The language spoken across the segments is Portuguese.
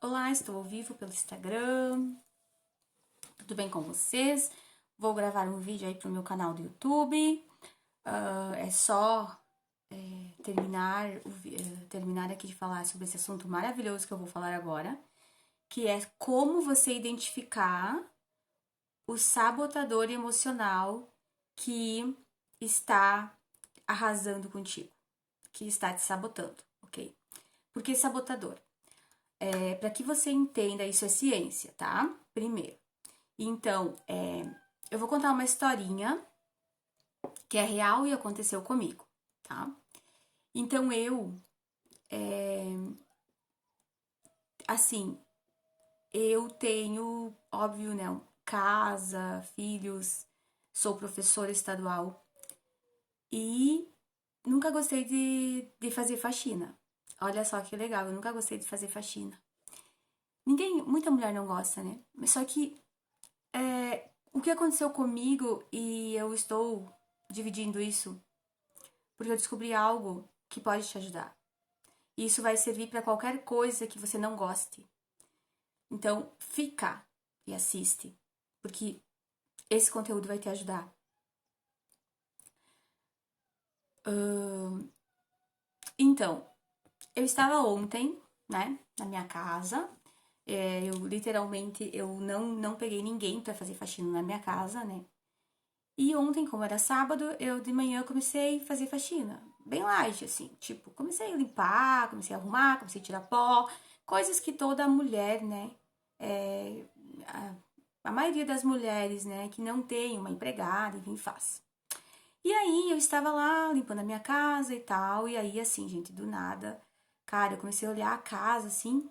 Olá, estou ao vivo pelo Instagram. Tudo bem com vocês? Vou gravar um vídeo aí pro meu canal do YouTube. É só terminar aqui de falar sobre esse assunto maravilhoso que eu vou falar agora, que é como você identificar o sabotador emocional que está arrasando contigo, que está te sabotando, ok? Por que sabotador? Para que você entenda, isso é ciência, tá? Primeiro. Então, eu vou contar uma historinha que é real e aconteceu comigo, tá? Então, assim, eu tenho, óbvio, né, casa, filhos, sou professora estadual e nunca gostei de fazer faxina. Olha só que legal, eu nunca gostei de fazer faxina. Muita mulher não gosta, né? Mas só que o que aconteceu comigo e eu estou dividindo isso porque eu descobri algo que pode te ajudar. E isso vai servir para qualquer coisa que você não goste. Então, fica e assiste, porque esse conteúdo vai te ajudar. Então, eu estava ontem, né, na minha casa. Eu literalmente eu não peguei ninguém para fazer faxina na minha casa, né? E ontem, como era sábado, eu de manhã comecei a fazer faxina. Bem light, assim. Tipo, comecei a limpar, comecei a arrumar, comecei a tirar pó. Coisas que toda mulher, né? é, a maioria das mulheres, né? Que não tem uma empregada, enfim, faz. E aí, eu estava lá limpando a minha casa e tal. E aí, assim, gente, do nada. Cara, eu comecei a olhar a casa, assim.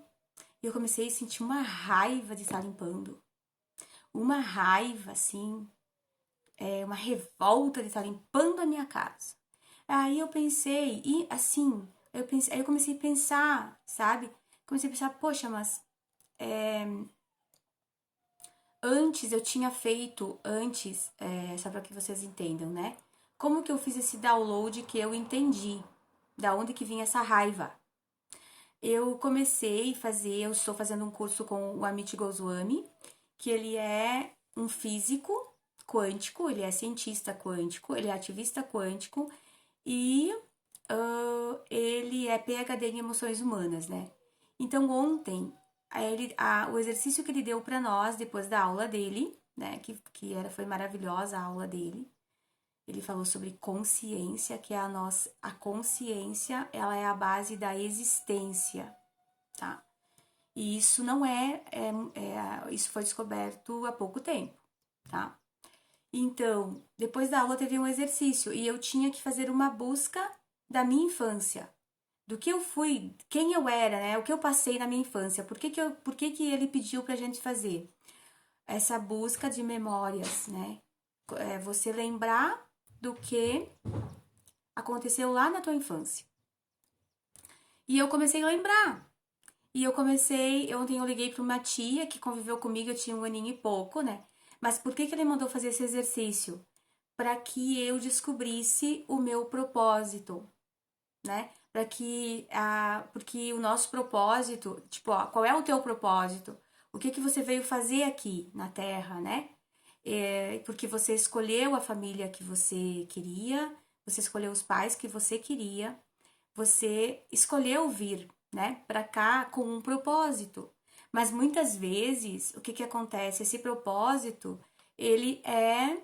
E eu comecei a sentir uma raiva de estar limpando. Uma raiva, assim, uma revolta de estar limpando a minha casa. Aí eu pensei, e assim, aí eu comecei a pensar, sabe? Comecei a pensar, poxa, mas antes eu tinha feito, só para que vocês entendam, né? Como que eu fiz esse download que eu entendi? Da onde que vinha essa raiva? Eu comecei a fazer, eu estou fazendo um curso com o Amit Goswami, que ele é um físico quântico, ele é cientista quântico, ele é ativista quântico e ele é PhD em emoções humanas, né? Então ontem o exercício que ele deu para nós depois da aula dele, né? Foi maravilhosa a aula dele. Ele falou sobre consciência, que é a consciência, ela é a base da existência, tá? E isso não isso foi descoberto há pouco tempo, tá? Então, depois da aula teve um exercício e eu tinha que fazer uma busca da minha infância, do que eu fui, quem eu era, né? O que eu passei na minha infância, por que que ele pediu pra gente fazer essa busca de memórias, né? Você lembrar do que aconteceu lá na tua infância. E eu comecei a lembrar. Ontem eu liguei para uma tia que conviveu comigo, eu tinha um aninho e pouco, né? Mas por que que ele mandou fazer esse exercício? Para que eu descobrisse o meu propósito, né? Porque o nosso propósito, tipo, ó, qual é o teu propósito? O que que você veio fazer aqui na Terra, né? Porque você escolheu a família que você queria, você escolheu os pais que você queria, você escolheu vir, né, para cá com um propósito. Mas muitas vezes, o que que acontece? Esse propósito, ele é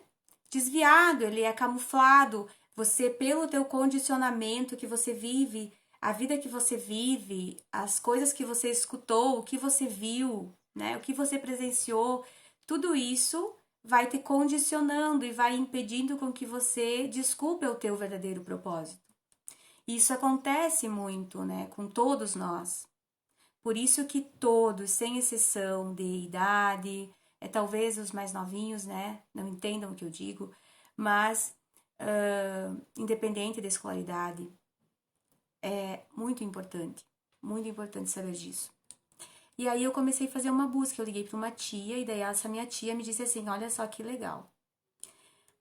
desviado, ele é camuflado. Você, pelo teu condicionamento que você vive, a vida que você vive, as coisas que você escutou, o que você viu, né, o que você presenciou, tudo isso vai te condicionando e vai impedindo com que você descubra o teu verdadeiro propósito. Isso acontece muito, né, com todos nós. Por isso que todos, sem exceção de idade, talvez os mais novinhos, né, não entendam o que eu digo, mas independente da escolaridade, é muito importante saber disso. E aí eu comecei a fazer uma busca, eu liguei para uma tia e daí essa minha tia me disse assim, olha só que legal.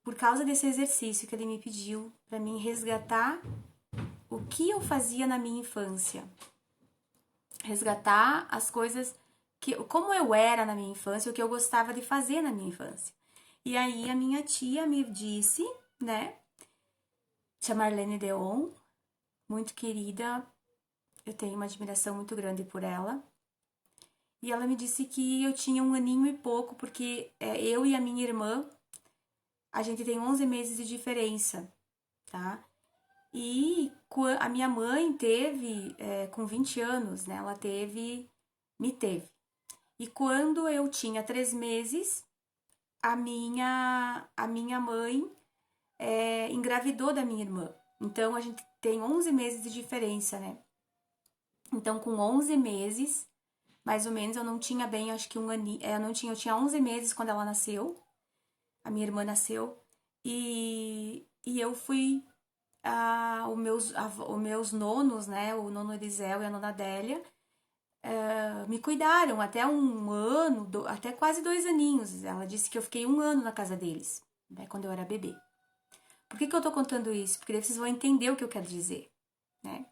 Por causa desse exercício que ele me pediu para mim resgatar o que eu fazia na minha infância. resgatar as coisas que, como eu era na minha infância, o que eu gostava de fazer na minha infância. E aí a minha tia me disse, né, tia Marlene Deon, muito querida, eu tenho uma admiração muito grande por ela. E ela me disse que eu tinha 1 aninho e pouco, porque eu e a minha irmã, a gente tem 11 meses de diferença, tá? E a minha mãe teve, com 20 anos, né? Ela me teve. E quando eu tinha 3 meses, a minha mãe engravidou da minha irmã. Então, a gente tem 11 meses de diferença, né? Então, com 11 meses, mais ou menos, eu não tinha bem, acho que 1 aninho, eu tinha 11 meses quando ela nasceu, a minha irmã nasceu, e eu fui, os meus nonos, né, o nono Elisel e a nona Adélia, me cuidaram até 1 ano, até quase 2 aninhos. Ela disse que eu fiquei 1 ano na casa deles, né, quando eu era bebê. Por que eu tô contando isso? Porque daí vocês vão entender o que eu quero dizer, né?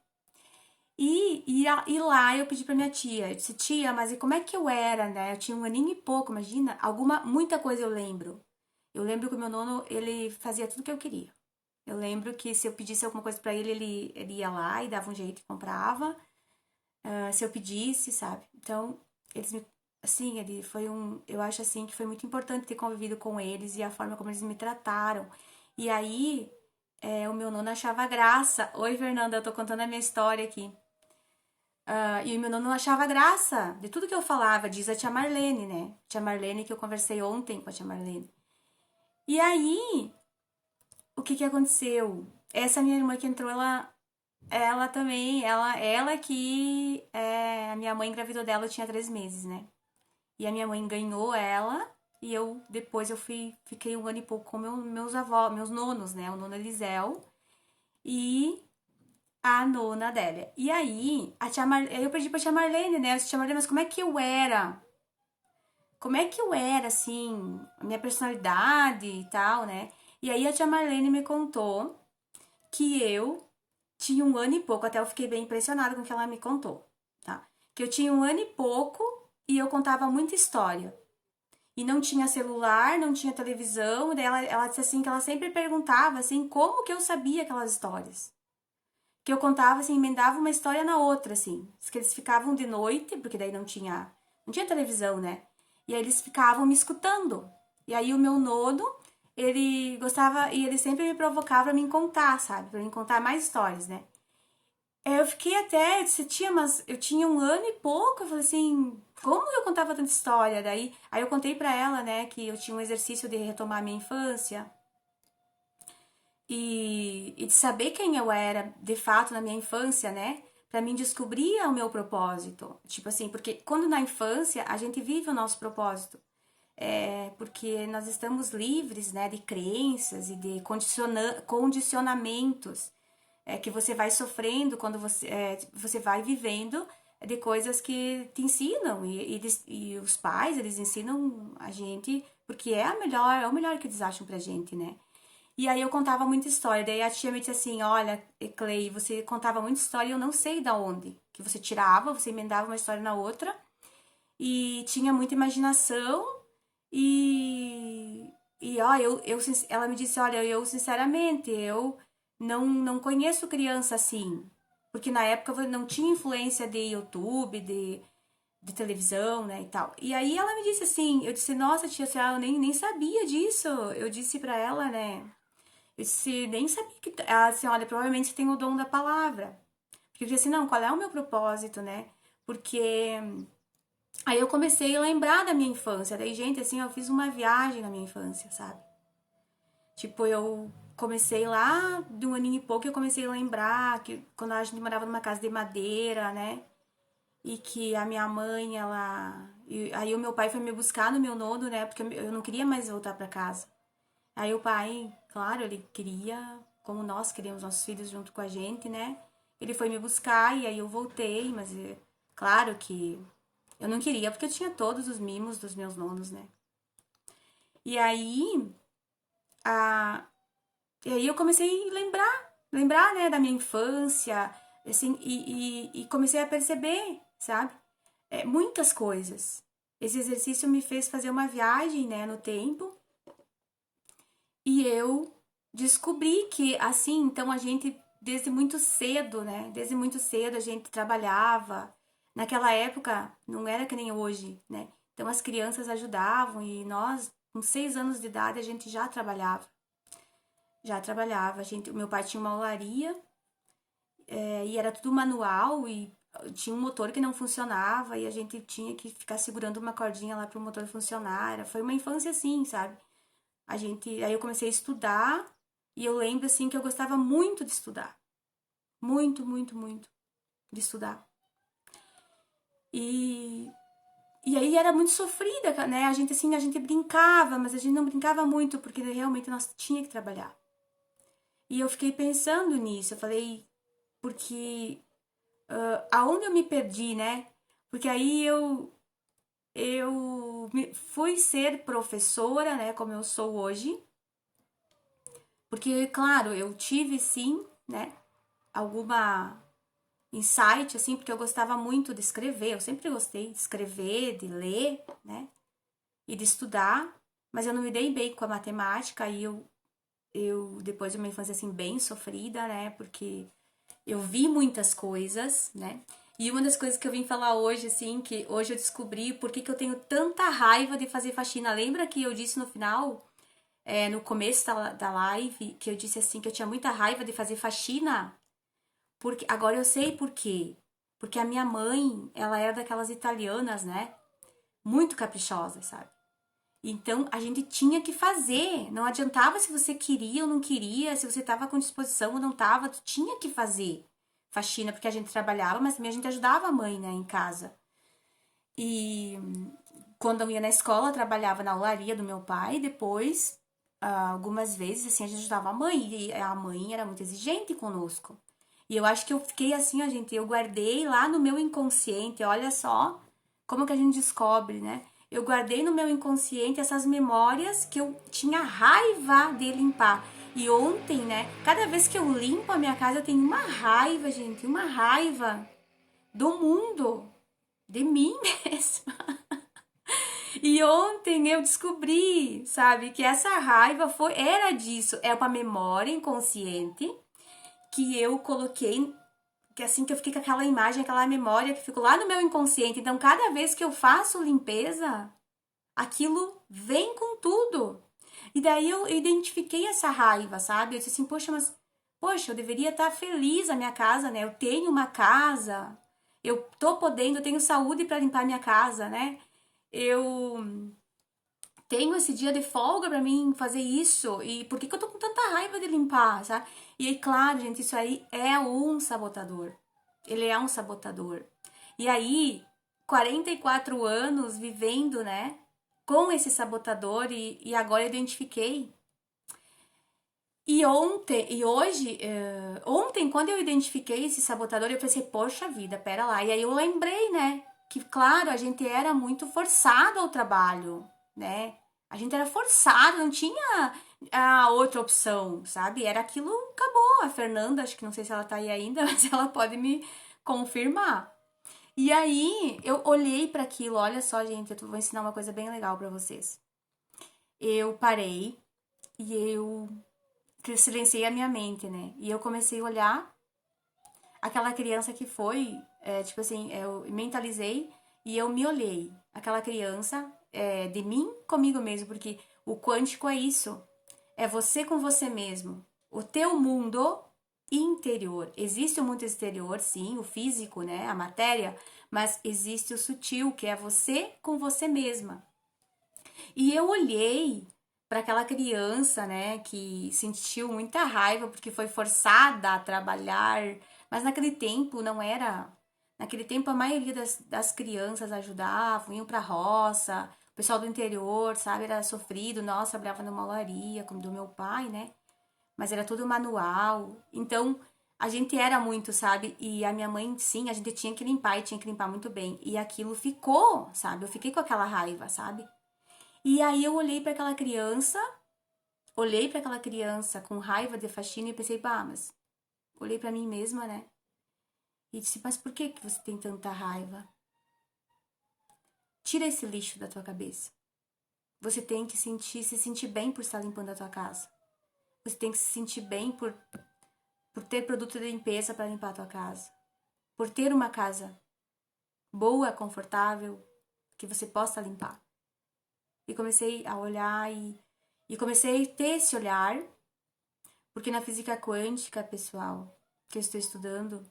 E lá eu pedi pra minha tia, eu disse, tia, mas e como é que eu era, né? Eu tinha 1 aninho e pouco, imagina, muita coisa eu lembro. Eu lembro que o meu nono, ele fazia tudo que eu queria. Eu lembro que se eu pedisse alguma coisa pra ele, ele ia lá e dava um jeito e comprava. Se eu pedisse, sabe? Então, eles me, assim, ele foi eu acho assim que foi muito importante ter convivido com eles e a forma como eles me trataram. E aí, o meu nono achava graça. Oi, Fernanda, eu tô contando a minha história aqui. E o meu nono achava graça de tudo que eu falava, diz a tia Marlene, né? Tia Marlene, que eu conversei ontem com a tia Marlene. E aí, o que que aconteceu? Essa minha irmã que entrou, ela também, ela que a minha mãe engravidou dela, eu tinha 3 meses, né? E a minha mãe ganhou ela, e depois eu fiquei 1 ano e pouco com meus avós, meus nonos, né? O nono Elisel e a nona Adélia. E aí, eu pedi pra tia Marlene, né? Eu disse, tia Marlene, mas como é que eu era? Como é que eu era, assim, a minha personalidade e tal, né? E aí a tia Marlene me contou que eu tinha 1 ano e pouco, até eu fiquei bem impressionada com o que ela me contou, tá? Que eu tinha 1 ano e pouco e eu contava muita história. E não tinha celular, não tinha televisão, e daí ela disse assim que ela sempre perguntava assim como que eu sabia aquelas histórias. Que eu contava assim, emendava uma história na outra, assim. Diz que eles ficavam de noite, porque daí não tinha televisão, né? E aí eles ficavam me escutando. E aí o meu nono, ele gostava, e ele sempre me provocava pra me contar, sabe? Pra me contar mais histórias, né? Eu fiquei até, eu disse, tia, mas eu tinha 1 ano e pouco. Eu falei assim, como eu contava tanta história? Aí eu contei pra ela, né, que eu tinha um exercício de retomar a minha infância e de saber quem eu era de fato na minha infância, né? Pra mim descobrir o meu propósito. Tipo assim, porque quando na infância a gente vive o nosso propósito. Porque nós estamos livres, né, de crenças e de condicionamentos que você vai sofrendo quando você vai vivendo de coisas que te ensinam e os pais, eles ensinam a gente porque é o melhor que eles acham pra gente, né? E aí eu contava muita história, daí a tia me disse assim, olha, Clay, você contava muita história e eu não sei da onde, que você tirava, você emendava uma história na outra e tinha muita imaginação e, ó, ela me disse, olha, eu sinceramente, eu não conheço criança assim, porque na época não tinha influência de YouTube, de televisão, né, e tal. E aí ela me disse assim, eu disse, nossa, tia, eu nem sabia disso. Eu disse pra ela, né, eu disse, nem sabia que... Ela disse, olha, provavelmente você tem o dom da palavra. Porque eu disse assim, não, qual é o meu propósito, né? Porque aí eu comecei a lembrar da minha infância. Daí, gente, assim, eu fiz uma viagem na minha infância, sabe? Tipo, eu comecei lá de 1 aninho e pouco, eu comecei a lembrar que quando a gente morava numa casa de madeira, né? E que a minha mãe, aí o meu pai foi me buscar no meu nono, né? Porque eu não queria mais voltar pra casa. Aí o pai, claro, ele queria, como nós queríamos nossos filhos junto com a gente, né? Ele foi me buscar e aí eu voltei, mas claro que eu não queria, porque eu tinha todos os mimos dos meus nonos, né? E aí, a, e aí eu comecei a lembrar, né, da minha infância, assim, e comecei a perceber. sabe? Muitas coisas. Esse exercício me fez fazer uma viagem, né, no tempo, e eu descobri que, assim, então a gente, desde muito cedo, né, desde muito cedo a gente trabalhava. Naquela época, não era que nem hoje, né? Então as crianças ajudavam e nós, com 6 anos de idade, a gente já trabalhava. Já trabalhava. O meu pai tinha uma olaria, e era tudo manual e tinha um motor que não funcionava e a gente tinha que ficar segurando uma cordinha lá para o motor funcionar. Foi uma infância assim, sabe? Aí eu comecei a estudar e eu lembro assim que eu gostava muito de estudar. Muito, muito, muito de estudar. E aí era muito sofrida, né? A gente brincava, mas a gente não brincava muito porque realmente nós tinha que trabalhar. E eu fiquei pensando nisso, eu falei, porque aonde eu me perdi, né? Porque aí eu fui ser professora, né, como eu sou hoje, porque, claro, eu tive sim, né, alguma insight, assim, porque eu gostava muito de escrever, eu sempre gostei de escrever, de ler, né, e de estudar, mas eu não me dei bem com a matemática, e depois de uma infância, assim, bem sofrida, né, porque eu vi muitas coisas, né? E uma das coisas que eu vim falar hoje, assim, que hoje eu descobri por que eu tenho tanta raiva de fazer faxina. Lembra que eu disse no final, no começo da live, que eu disse assim, que eu tinha muita raiva de fazer faxina? Porque agora eu sei por quê. Porque a minha mãe, ela era daquelas italianas, né? Muito caprichosas, sabe? Então a gente tinha que fazer. Não adiantava se você queria ou não queria, se você tava com disposição ou não tava, tu tinha que fazer faxina, porque a gente trabalhava, mas também a gente ajudava a mãe, né, em casa. E quando eu ia na escola, eu trabalhava na olaria do meu pai, depois, algumas vezes, assim, a gente ajudava a mãe, e a mãe era muito exigente conosco. E eu acho que eu fiquei assim, gente, eu guardei lá no meu inconsciente, olha só como que a gente descobre, né? Eu guardei no meu inconsciente essas memórias que eu tinha raiva de limpar. E ontem, né, cada vez que eu limpo a minha casa, eu tenho uma raiva, gente, uma raiva do mundo, de mim mesma. E ontem eu descobri, sabe, que essa raiva era disso, é uma memória inconsciente que eu coloquei, que assim que eu fiquei com aquela imagem, aquela memória que ficou lá no meu inconsciente. Então, cada vez que eu faço limpeza, aquilo vem com tudo. E daí eu identifiquei essa raiva, sabe? Eu disse assim, poxa, eu deveria estar feliz na minha casa, né? Eu tenho uma casa, eu tô podendo, eu tenho saúde para limpar minha casa, né? Eu tenho esse dia de folga para mim fazer isso. E por que que eu tô com tanta raiva de limpar, sabe? E aí, claro, gente, isso aí é um sabotador. Ele é um sabotador. E aí, 44 anos vivendo, né, com esse sabotador e agora eu identifiquei. Ontem, quando eu identifiquei esse sabotador, eu pensei, poxa vida, pera lá. E aí eu lembrei, né, que claro, a gente era muito forçado ao trabalho, né? A gente era forçado, não tinha a outra opção, sabe? Era aquilo, acabou. A Fernanda, acho que não sei se ela tá aí ainda, mas ela pode me confirmar. E aí eu olhei para aquilo, olha só, gente, eu vou ensinar uma coisa bem legal para vocês. Eu parei e eu silenciei a minha mente, né? E eu comecei a olhar aquela criança que foi, tipo assim, eu mentalizei e eu me olhei. Aquela criança de mim comigo mesmo, porque o quântico é isso. É você com você mesmo. O teu mundo interior. Existe o mundo exterior, sim, o físico, né? A matéria, mas existe o sutil, que é você com você mesma. E eu olhei para aquela criança, né, que sentiu muita raiva porque foi forçada a trabalhar, mas naquele tempo não era. Naquele tempo a maioria das crianças ajudavam, iam para a roça, o pessoal do interior, sabe, era sofrido, nossa, trabalhava numa olaria, como do meu pai, né, mas era tudo manual. Então a gente era muito, sabe, e a minha mãe, sim, a gente tinha que limpar e tinha que limpar muito bem, e aquilo ficou, sabe, eu fiquei com aquela raiva, sabe. E aí eu olhei para aquela criança com raiva de faxina e pensei, bah, mas olhei para mim mesma, né? E disse, mas por que você tem tanta raiva? Tira esse lixo da tua cabeça. Você tem que se sentir bem por estar limpando a tua casa. Você tem que se sentir bem por ter produto de limpeza para limpar a tua casa. Por ter uma casa boa, confortável, que você possa limpar. E comecei a olhar e comecei a ter esse olhar, porque na física quântica, pessoal, que eu estou estudando,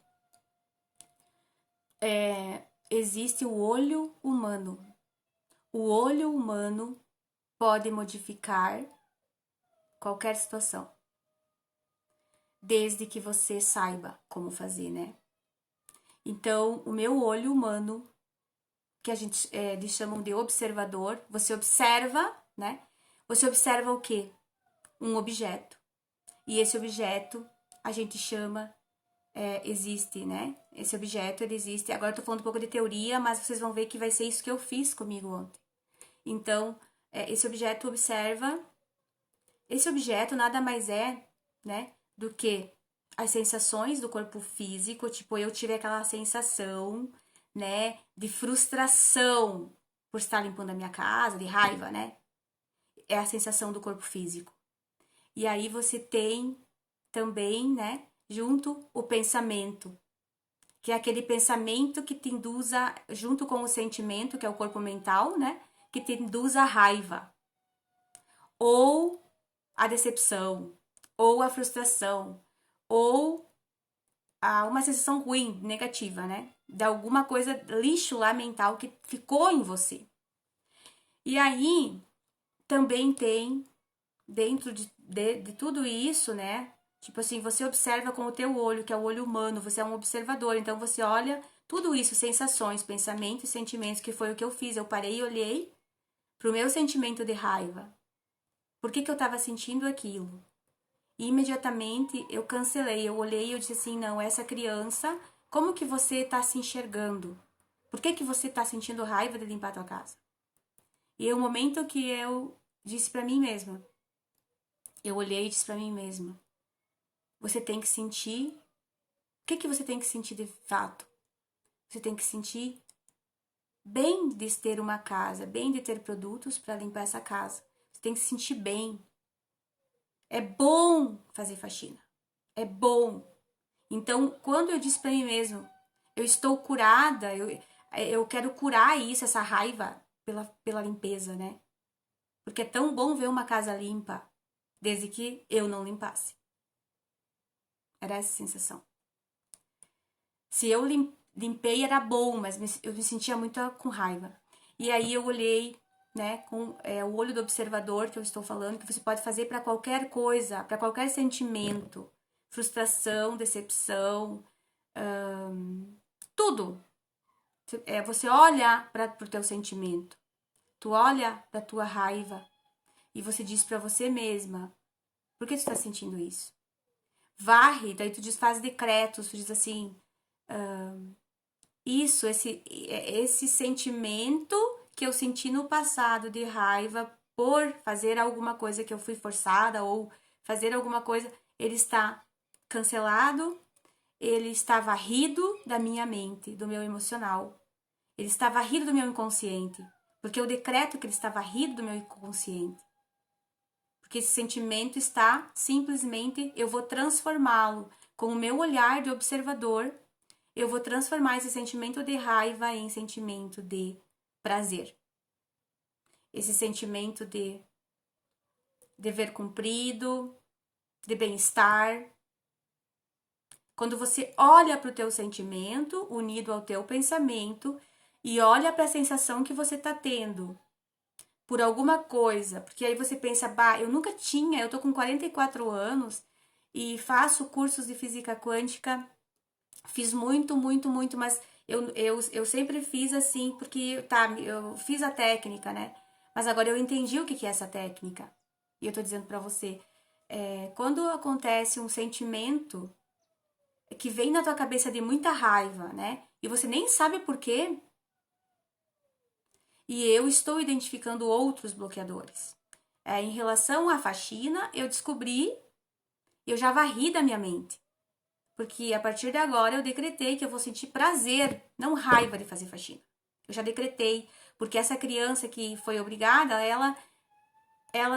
existe o olho humano. O olho humano pode modificar qualquer situação, desde que você saiba como fazer, né? Então, o meu olho humano, que eles chamam de observador, você observa, né? Você observa o quê? Um objeto. E esse objeto a gente chama, existe, né? Esse objeto, ele existe. Agora eu tô falando um pouco de teoria, mas vocês vão ver que vai ser isso que eu fiz comigo ontem. Então, esse objeto observa. Esse objeto nada mais é, né, do que as sensações do corpo físico. Tipo, eu tive aquela sensação, né, de frustração por estar limpando a minha casa, de raiva, né? É a sensação do corpo físico. E aí você tem também, né, junto o pensamento, que é aquele pensamento que te induz junto com o sentimento, que é o corpo mental, né, que te induz a raiva, ou a decepção, ou a frustração, ou uma sensação ruim, negativa, né, de alguma coisa, lixo lá mental que ficou em você. E aí também tem, dentro de tudo isso, né, tipo assim, você observa com o teu olho, que é o olho humano, você é um observador, então você olha tudo isso, sensações, pensamentos e sentimentos, que foi o que eu fiz. Eu parei e olhei pro meu sentimento de raiva. Por que eu tava sentindo aquilo? E imediatamente eu cancelei, eu olhei e eu disse assim, não, essa criança, como que você tá se enxergando? Por que você tá sentindo raiva de limpar a tua casa? E é o momento que eu disse pra mim mesma, eu olhei e disse pra mim mesma, você tem que sentir. O que você tem que sentir de fato? Você tem que sentir bem de ter uma casa, bem de ter produtos para limpar essa casa. Você tem que se sentir bem. É bom fazer faxina. É bom. Então, quando eu disse para mim mesmo, eu estou curada, eu quero curar isso, essa raiva pela limpeza, né? Porque é tão bom ver uma casa limpa, desde que eu não limpasse. Era essa a sensação. Se eu limpei era bom, mas eu me sentia muito com raiva. E aí eu olhei, né, com o olho do observador que eu estou falando, que você pode fazer para qualquer coisa, para qualquer sentimento, frustração, decepção, tudo. Você olha para o teu sentimento, tu olha para tua raiva e você diz para você mesma, por que tu está sentindo isso? Varre, daí tu faz decretos, tu diz assim, isso, esse sentimento que eu senti no passado de raiva por fazer alguma coisa que eu fui forçada ou fazer alguma coisa, ele está cancelado, ele está varrido da minha mente, do meu emocional. Ele está varrido do meu inconsciente, porque eu decreto que ele está varrido do meu inconsciente. Porque esse sentimento está simplesmente, eu vou transformá-lo com o meu olhar de observador. Eu vou transformar esse sentimento de raiva em sentimento de prazer. Esse sentimento de dever cumprido, de bem-estar. Quando você olha para o teu sentimento, unido ao teu pensamento, e olha para a sensação que você está tendo por alguma coisa, porque aí você pensa, bah, eu nunca tinha, eu tô com 44 anos e faço cursos de física quântica. Fiz muito, muito, muito, mas eu sempre fiz assim, porque, tá, eu fiz a técnica, né? Mas agora eu entendi o que é essa técnica. E eu tô dizendo pra você, quando acontece um sentimento que vem na tua cabeça de muita raiva, né? E você nem sabe por quê, e eu estou identificando outros bloqueadores. Em relação à faxina, eu descobri, eu já varri da minha mente. Porque a partir de agora eu decretei que eu vou sentir prazer, não raiva de fazer faxina. Eu já decretei, porque essa criança que foi obrigada, ela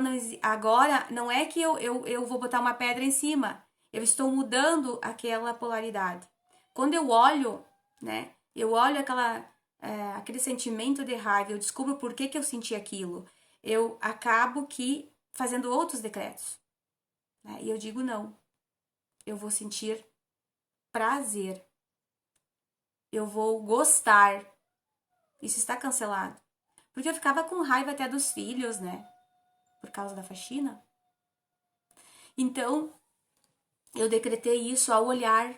não, agora não é que eu vou botar uma pedra em cima. Eu estou mudando aquela polaridade. Quando eu olho, né? Eu olho aquele sentimento de raiva, eu descubro por que eu senti aquilo. Eu acabo que fazendo outros decretos. Né? E eu digo não. Eu vou sentir prazer. Eu vou gostar. Isso está cancelado. Porque eu ficava com raiva até dos filhos, né? Por causa da faxina. Então, eu decretei isso ao olhar.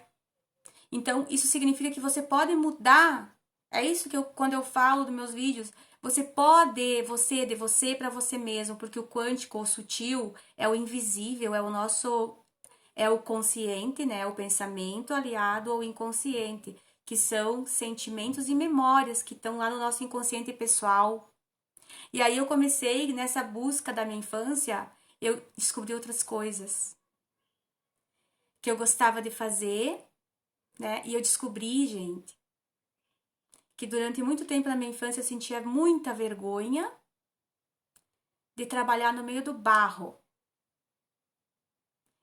Então, isso significa que você pode mudar. É isso que quando eu falo dos meus vídeos, você pode, de você para você mesmo, porque o quântico, o sutil, é o invisível, é o consciente, né? O pensamento aliado ao inconsciente, que são sentimentos e memórias que estão lá no nosso inconsciente pessoal. E aí eu comecei nessa busca da minha infância, eu descobri outras coisas que eu gostava de fazer, né? E eu descobri, gente, que durante muito tempo na minha infância eu sentia muita vergonha de trabalhar no meio do barro.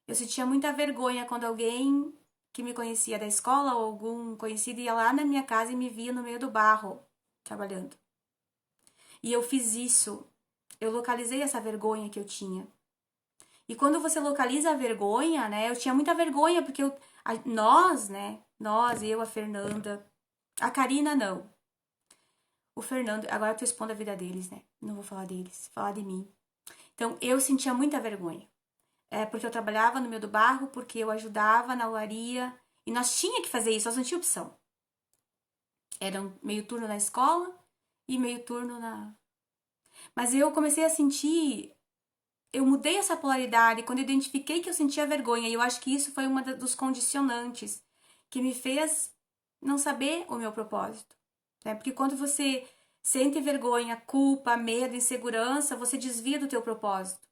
Eu sentia muita vergonha quando alguém que me conhecia da escola ou algum conhecido ia lá na minha casa e me via no meio do barro trabalhando. E eu fiz isso. Eu localizei essa vergonha que eu tinha. E quando você localiza a vergonha, né? Eu tinha muita vergonha porque nós, né? Nós, eu, a Fernanda, a Karina não. O Fernando, agora eu tô expondo a vida deles, né? Não vou falar deles, vou falar de mim. Então, eu sentia muita vergonha. Porque eu trabalhava no meio do barro, porque eu ajudava na olaria. E nós tinha que fazer isso, nós não tinha opção. Era um meio turno na escola e meio turno na... Mas eu comecei a sentir... Eu mudei essa polaridade quando eu identifiquei que eu sentia vergonha. E eu acho que isso foi uma dos condicionantes que me fez não saber o meu propósito. Né? Porque quando você sente vergonha, culpa, medo, insegurança, você desvia do teu propósito.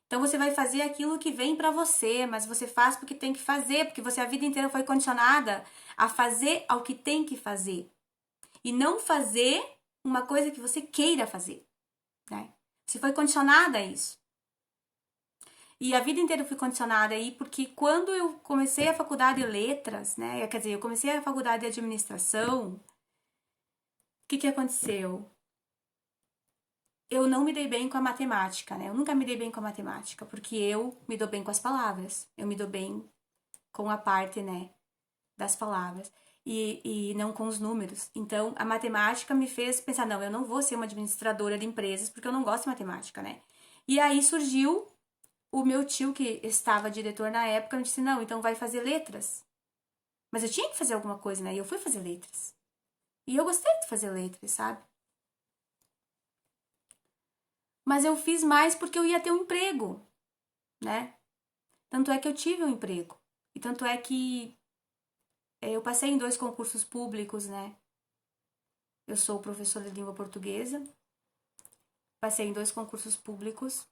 Então você vai fazer aquilo que vem para você, mas você faz porque tem que fazer, porque você a vida inteira foi condicionada a fazer ao que tem que fazer. E não fazer uma coisa que você queira fazer, né? Você foi condicionada a isso. E a vida inteira eu fui condicionada aí, porque quando eu comecei a faculdade de letras, né? Quer dizer, eu comecei a faculdade de administração, o que aconteceu? Eu não me dei bem com a matemática, né? Eu nunca me dei bem com a matemática, porque eu me dou bem com as palavras. Eu me dou bem com a parte, né, das palavras. E não com os números. Então, a matemática me fez pensar, não, eu não vou ser uma administradora de empresas, porque eu não gosto de matemática, né? E aí surgiu o meu tio, que estava diretor na época, me disse, não, então vai fazer letras. Mas eu tinha que fazer alguma coisa, né? E eu fui fazer letras. E eu gostei de fazer letras, sabe? Mas eu fiz mais porque eu ia ter um emprego, né? Tanto é que eu tive um emprego. E tanto é que eu passei em 2 concursos públicos, né? Eu sou professora de língua portuguesa. Passei em 2 concursos públicos,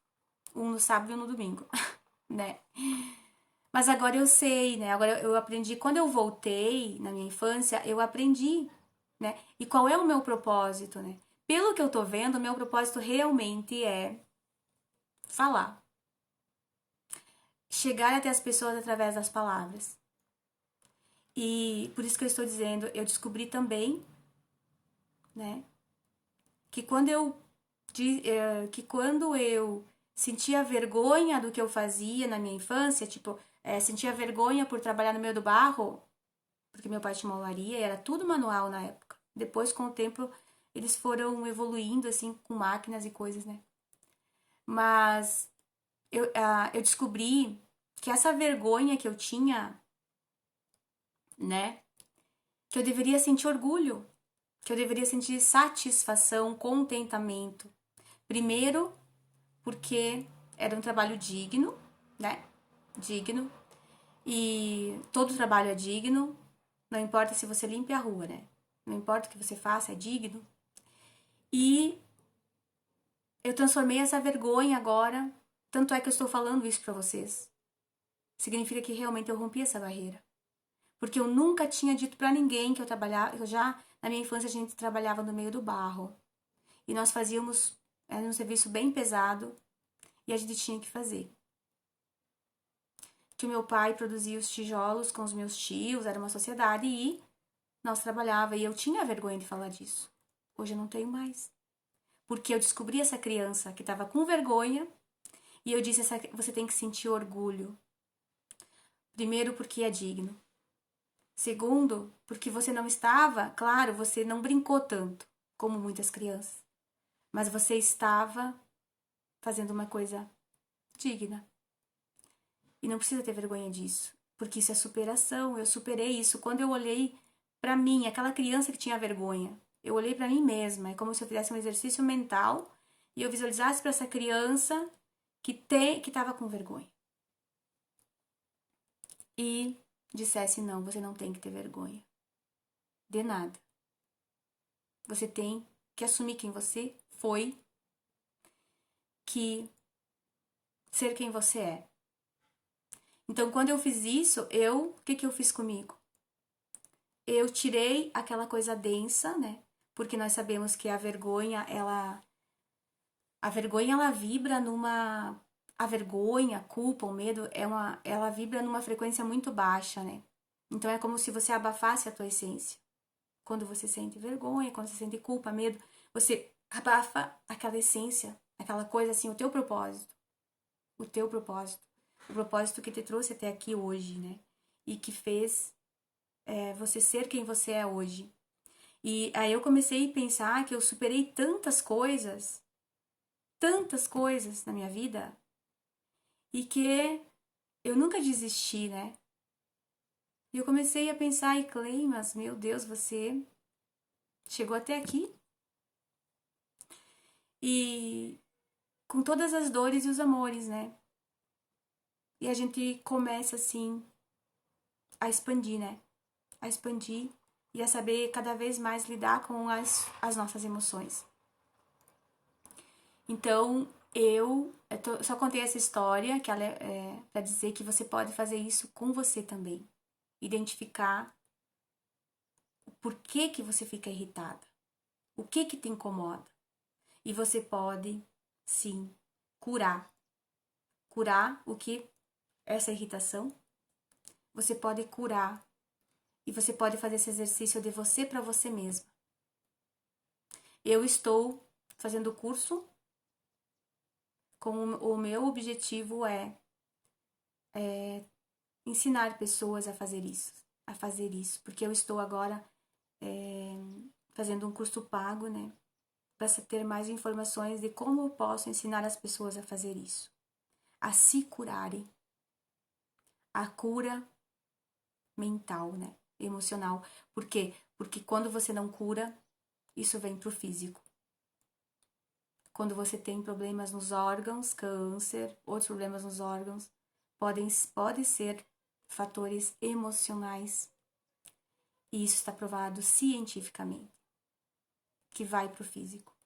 um no sábado e um no domingo, né? Mas agora eu sei, né? Agora eu aprendi. Quando eu voltei na minha infância, eu aprendi, né? E qual é o meu propósito, né? Pelo que eu tô vendo, o meu propósito realmente é falar. Chegar até as pessoas através das palavras. E por isso que eu estou dizendo, eu descobri também, né? Que quando eu sentia vergonha do que eu fazia na minha infância, tipo, sentia vergonha por trabalhar no meio do barro, porque meu pai tinha uma olaria e era tudo manual na época. Depois, com o tempo, eles foram evoluindo, assim, com máquinas e coisas, né? Mas eu descobri que essa vergonha que eu tinha, né? Que eu deveria sentir orgulho, que eu deveria sentir satisfação, contentamento. Primeiro, porque era um trabalho digno, né? Digno. E todo trabalho é digno, não importa se você limpe a rua, né? Não importa o que você faça, é digno. E eu transformei essa vergonha agora, tanto é que eu estou falando isso para vocês. Significa que realmente eu rompi essa barreira. Porque eu nunca tinha dito pra ninguém que eu trabalhava, na minha infância a gente trabalhava no meio do barro. E nós fazíamos, era um serviço bem pesado, e a gente tinha que fazer. Que o meu pai produzia os tijolos com os meus tios, era uma sociedade, e nós trabalhava, e eu tinha vergonha de falar disso. Hoje eu não tenho mais. Porque eu descobri essa criança que estava com vergonha, e eu disse, você tem que sentir orgulho. Primeiro, porque é digno. Segundo, porque você não estava, claro, você não brincou tanto como muitas crianças, mas você estava fazendo uma coisa digna. E não precisa ter vergonha disso, porque isso é superação. Eu superei isso quando eu olhei para mim, aquela criança que tinha vergonha. Eu olhei para mim mesma, é como se eu fizesse um exercício mental e eu visualizasse para essa criança que estava com vergonha. E dissesse: não, você não tem que ter vergonha de nada. Você tem que assumir quem você foi, que ser quem você é. Então, quando eu fiz isso, o que eu fiz comigo? Eu tirei aquela coisa densa, né? Porque nós sabemos que a vergonha, ela vibra numa, a vergonha, a culpa, o medo, ela vibra numa frequência muito baixa, né? Então é como se você abafasse a tua essência. Quando você sente vergonha, quando você sente culpa, medo, você abafa aquela essência, aquela coisa assim, o teu propósito. O teu propósito. O propósito que te trouxe até aqui hoje, né? E que fez você ser quem você é hoje. E aí eu comecei a pensar que eu superei tantas coisas na minha vida, e que eu nunca desisti, né? E eu comecei a pensar, e Clay, mas meu Deus, você chegou até aqui. E com todas as dores e os amores, né? E a gente começa assim a expandir, né? A expandir e a saber cada vez mais lidar com as nossas emoções. Então, eu só contei essa história que ela para dizer que você pode fazer isso com você também. Identificar o porquê que você fica irritada. O que te incomoda. E você pode, sim, curar. Curar o que? Essa irritação. Você pode curar. E você pode fazer esse exercício de você para você mesma. Eu estou fazendo o curso com o meu objetivo ensinar pessoas a fazer isso, porque eu estou agora fazendo um curso pago, né, para ter mais informações de como eu posso ensinar as pessoas a fazer isso, a se curarem, a cura mental, né, emocional. Por quê? Porque quando você não cura, isso vem pro físico. Quando você tem problemas nos órgãos, câncer, outros problemas nos órgãos, pode ser fatores emocionais. E isso está provado cientificamente, que vai para o físico.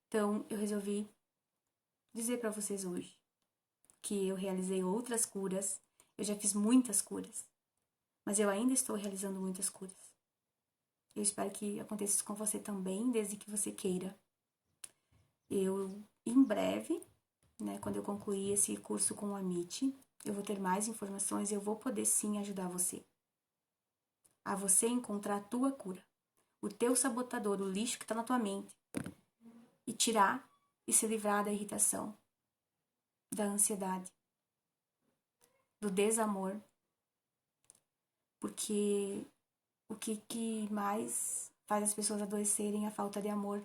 Então, eu resolvi dizer para vocês hoje que eu realizei outras curas. Eu já fiz muitas curas, mas eu ainda estou realizando muitas curas. Eu espero que aconteça isso com você também, desde que você queira. Eu, em breve, né, quando eu concluir esse curso com o Amit, eu vou ter mais informações e eu vou poder sim ajudar você. A você encontrar a tua cura. O teu sabotador, o lixo que está na tua mente. E tirar e se livrar da irritação, da ansiedade, do desamor. Porque o que mais faz as pessoas adoecerem é a falta de amor.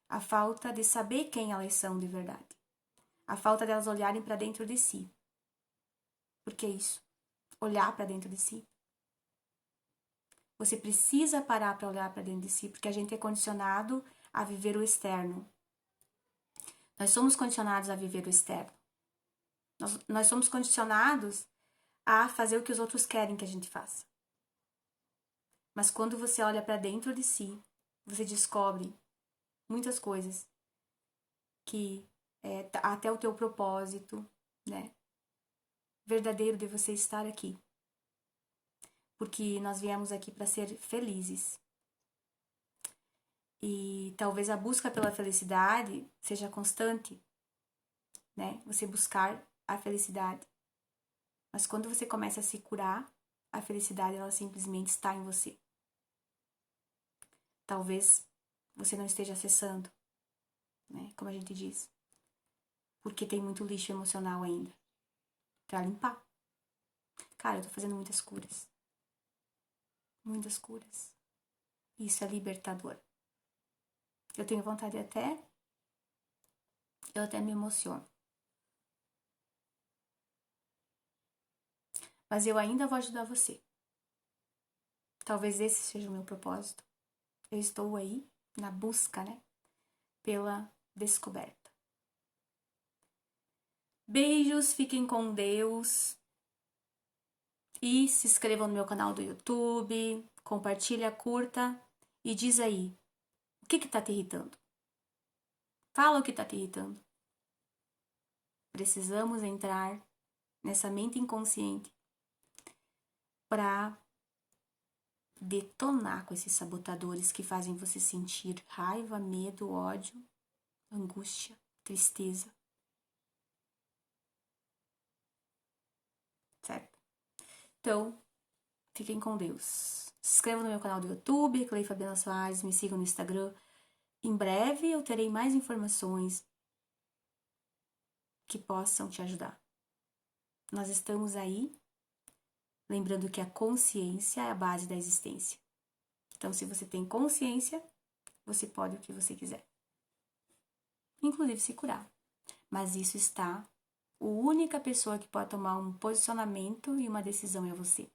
A falta de saber quem elas são de verdade. A falta delas olharem para dentro de si. Por que isso? Olhar para dentro de si. Você precisa parar para olhar para dentro de si, porque a gente é condicionado a viver o externo. Nós somos condicionados a viver o externo. Nós somos condicionados a fazer o que os outros querem que a gente faça. Mas quando você olha para dentro de si, você descobre muitas coisas que até o teu propósito, né, verdadeiro de você estar aqui. porque nós viemos aqui para ser felizes. E talvez a busca pela felicidade seja constante, né? Você buscar a felicidade. Mas quando você começa a se curar, a felicidade ela simplesmente está em você. Talvez você não esteja acessando, né? Como a gente diz. Porque tem muito lixo emocional ainda pra limpar. Cara, eu tô fazendo muitas curas. Muitas curas. Isso é libertador. Eu tenho vontade até... Eu até me emociono. Mas eu ainda vou ajudar você. Talvez esse seja o meu propósito. Eu estou aí na busca, né? Pela descoberta. Beijos, fiquem com Deus. E se inscrevam no meu canal do YouTube. Compartilha, curta. E diz aí, o que tá te irritando? Fala o que tá te irritando. Precisamos entrar nessa mente inconsciente para detonar com esses sabotadores que fazem você sentir raiva, medo, ódio, angústia, tristeza. Certo? Então, fiquem com Deus. Se inscrevam no meu canal do YouTube, Clei Fabiana Soares, me sigam no Instagram. Em breve eu terei mais informações que possam te ajudar. Nós estamos aí, lembrando que a consciência é a base da existência. Então, se você tem consciência, você pode o que você quiser. Inclusive se curar. Mas isso está... A única pessoa que pode tomar um posicionamento e uma decisão é você.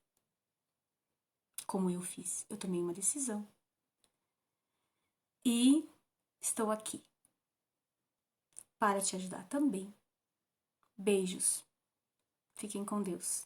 Como eu fiz. Eu tomei uma decisão. E estou aqui para te ajudar também. Beijos. Fiquem com Deus.